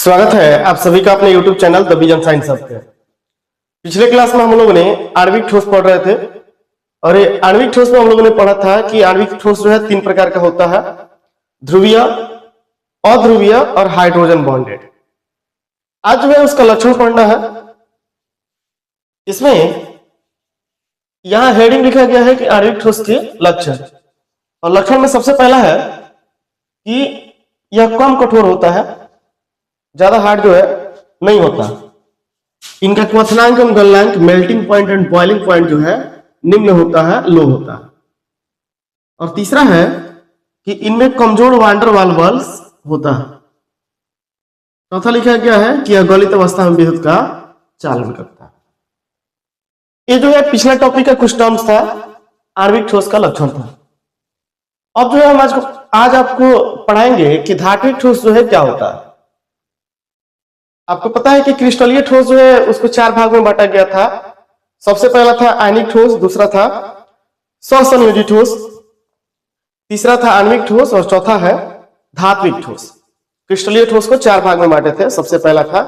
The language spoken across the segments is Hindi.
स्वागत है आप सभी का अपने YouTube channel the vision science hub पे। पिछले क्लास में हम लोगों ने आणविक ठोस पढ़ रहे थे और ये आणविक ठोस में हम लोगों ने पढ़ा था कि आणविक ठोस जो है तीन प्रकार का होता है, ध्रुवीय, अध्रुवीय और हाइड्रोजन बॉन्डेड। आज जो है उसका लक्षण पढ़ना है। इसमें यहां हेडिंग लिखा गया है कि आणविक ठोस के लक्षण, और लक्षण में सबसे पहला है कि यह कम कठोर होता है, ज्यादा हार्ड जो है नहीं होता। इनका क्वथनांक एवं गलनांक, melting point and boiling point जो है निम्न होता है, लो होता है। और तीसरा है कि इनमें कमजोर वांडर वाल बल्स होता है। चौथा लिखा गया है कि यह गलित अवस्था में विद्युत का चालन करता है। ये जो है पिछला टॉपिक का कुछ टर्म्स था, आणविक ठोस का लक्षण था। अब जो है हम आज आपको पढ़ाएंगे कि धात्विक ठोस जो है क्या होता है। आपको पता है कि क्रिस्टलीय ठोस जो है उसको चार भाग में बांटा गया था। सबसे पहला था आयनिक ठोस, दूसरा था सहसंयोजी ठोस, तीसरा था आणविक ठोस और चौथा है धात्विक ठोस। क्रिस्टलीय ठोस को चार भाग में बांटे थे। सबसे पहला था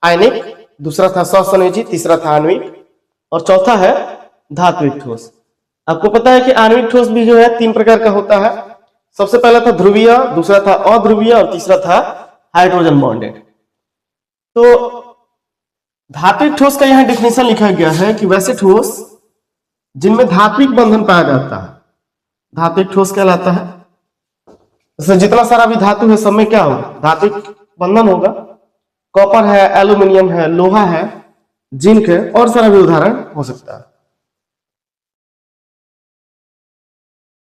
आयनिक, दूसरा था सहसंयोजी, तीसरा था आणविक और चौथा है धात्विक ठोस। आपको पता है कि आणविक ठोस भी जो है तीन प्रकार का होता है। सबसे पहला था ध्रुवीय, दूसरा था अध्रुवीय और तीसरा था हाइड्रोजन बॉन्डेड। तो धात्विक ठोस का यहां डेफिनेशन लिखा गया है कि वैसे ठोस जिनमें धात्विक बंधन पाया जाता है धात्विक ठोस कहलाता है। जैसे जितना सारा भी धातु है सब में क्या होगा, धात्विक बंधन होगा। कॉपर है, एल्यूमिनियम है, लोहा है, जिंक है और सारा भी उदाहरण हो सकता है।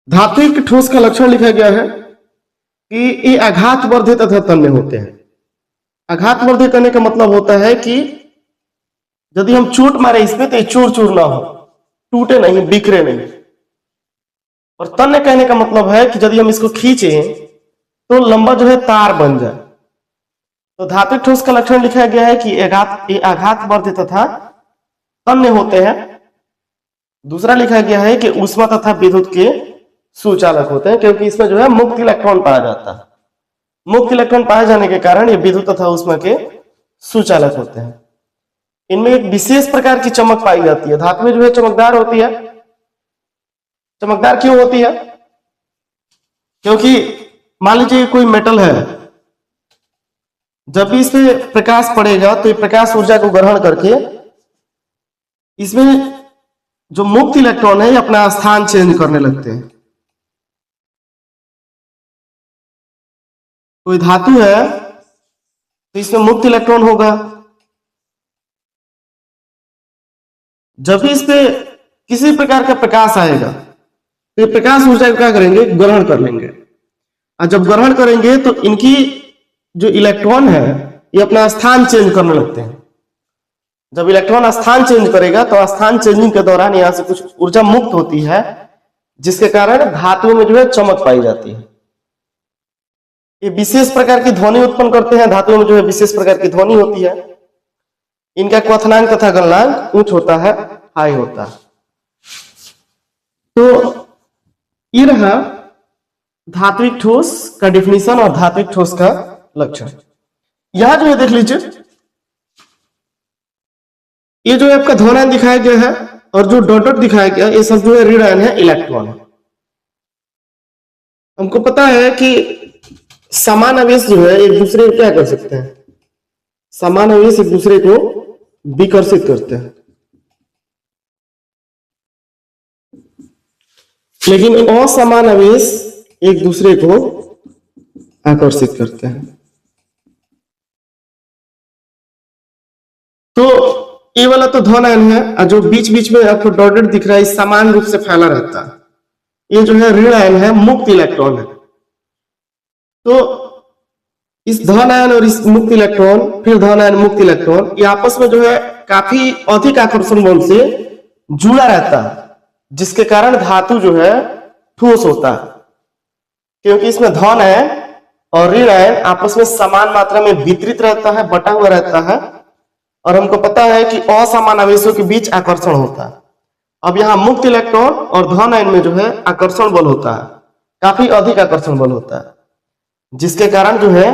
धात्विक ठोस का लक्षण लिखा गया है कि ये आघात वर्धित तथा तन्य होते हैं। आघात वर्धित करने का मतलब होता है कि यदि हम चोट मारे इसमें तो ये चूर चूर ना हो, टूटे नहीं, बिखरे नहीं। और तन्य कहने का मतलब है कि यदि हम इसको खींचे तो लंबा जो है तार बन जाए। तो धात्विक ठोस का लक्षण लिखा गया है कि ये आघात वर्धित तथा तन्य होते हैं। दूसरा लिखा गया है कि ऊष्मा तथा विद्युत के सुचालक होते हैं, क्योंकि इसमें जो है मुक्त इलेक्ट्रॉन पाया जाता है। मुक्त इलेक्ट्रॉन पाए जाने के कारण ये विद्युत तथा ऊष्मा के सुचालक होते हैं। इनमें एक विशेष प्रकार की चमक पाई जाती है। धातु में जो है चमकदार होती है। चमकदार क्यों होती है? क्योंकि मान लीजिए कोई मेटल है, जब भी इस पे प्रकाश पड़ेगा तो ये प्रकाश ऊर्जा को ग्रहण करके इसमें जो मुक्त इलेक्ट्रॉन है अपना स्थान चेंज करने लगते हैं। कोई धातु है तो इसमें मुक्त इलेक्ट्रॉन होगा। जब भी इस पे किसी प्रकार का प्रकाश आएगा तो ये प्रकाश ऊर्जा को क्या करेंगे, ग्रहण कर लेंगे। और जब ग्रहण करेंगे तो इनकी जो इलेक्ट्रॉन है ये अपना स्थान चेंज करने लगते हैं। जब इलेक्ट्रॉन स्थान चेंज करेगा तो स्थान चेंजिंग के दौरान यहां से कुछ ऊर्जा मुक्त होती है, जिसके कारण धातु में जो है चमक पाई जाती है। ये विशेष प्रकार की ध्वनि उत्पन्न करते हैं। धातुओं में जो है विशेष प्रकार की ध्वनि होती है। इनका क्वथनांक तथा गलनांक उच्च होता है, हाई होता है। तो ये रहा धात्विक ठोस का डिफिनीशन और धात्विक ठोस का लक्षण। यहां जो है देख लीजिए, ये जो है आपका धनायन दिखाया गया है और जो डॉट डॉट दिखाया गया ये सब जो है ऋण आयन है, इलेक्ट्रॉन है। हमको पता है कि समान आवेश जो है एक दूसरे को क्या कर सकते हैं, समान आवेश एक दूसरे को विकर्षित करते हैं, लेकिन असमान आवेश एक दूसरे को आकर्षित करते हैं। तो ये वाला तो धन आयन है और जो बीच बीच में आपको डॉटेड दिख रहा है समान रूप से फैला रहता है, ये जो है ऋण आयन है, मुक्त इलेक्ट्रॉन है। तो इस धन आयन और इस मुक्त इलेक्ट्रॉन, फिर धन आयन मुक्त इलेक्ट्रॉन, ये आपस में जो है काफी अधिक आकर्षण बल से जुड़ा रहता है, जिसके कारण धातु जो है ठोस होता है। क्योंकि इसमें धन आयन और ऋण आयन आपस में समान मात्रा में वितरित रहता है, बटा हुआ रहता है। और हमको पता है कि असमान आवेशों के बीच आकर्षण होता है। अब यहाँ मुक्त इलेक्ट्रॉन और धन आयन में जो है आकर्षण बल होता है, काफी अधिक आकर्षण बल होता है, जिसके कारण जो है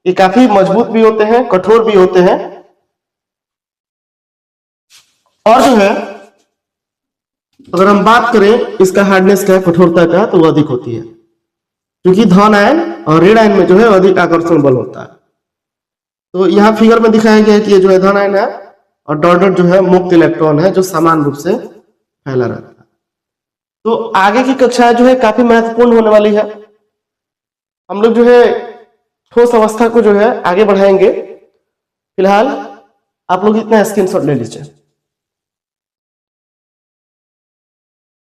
ये काफी मजबूत भी होते हैं, कठोर भी होते हैं। और जो है अगर हम बात करें इसका हार्डनेस का, कठोरता का, तो वो अधिक होती है, क्योंकि धन आयन और ऋण आयन में जो है अधिक आकर्षण बल होता है। तो यहाँ फिगर में दिखाया गया है कि ये जो है धन आयन है और डॉट डॉट जो है मुक्त इलेक्ट्रॉन है जो समान रूप से फैला रहता है। तो आगे की कक्षाएं जो है काफी महत्वपूर्ण होने वाली है। हम लोग जो है ठोस अवस्था को जो है आगे बढ़ाएंगे। फिलहाल आप लोग इतना स्क्रीनशॉट ले लीजिए।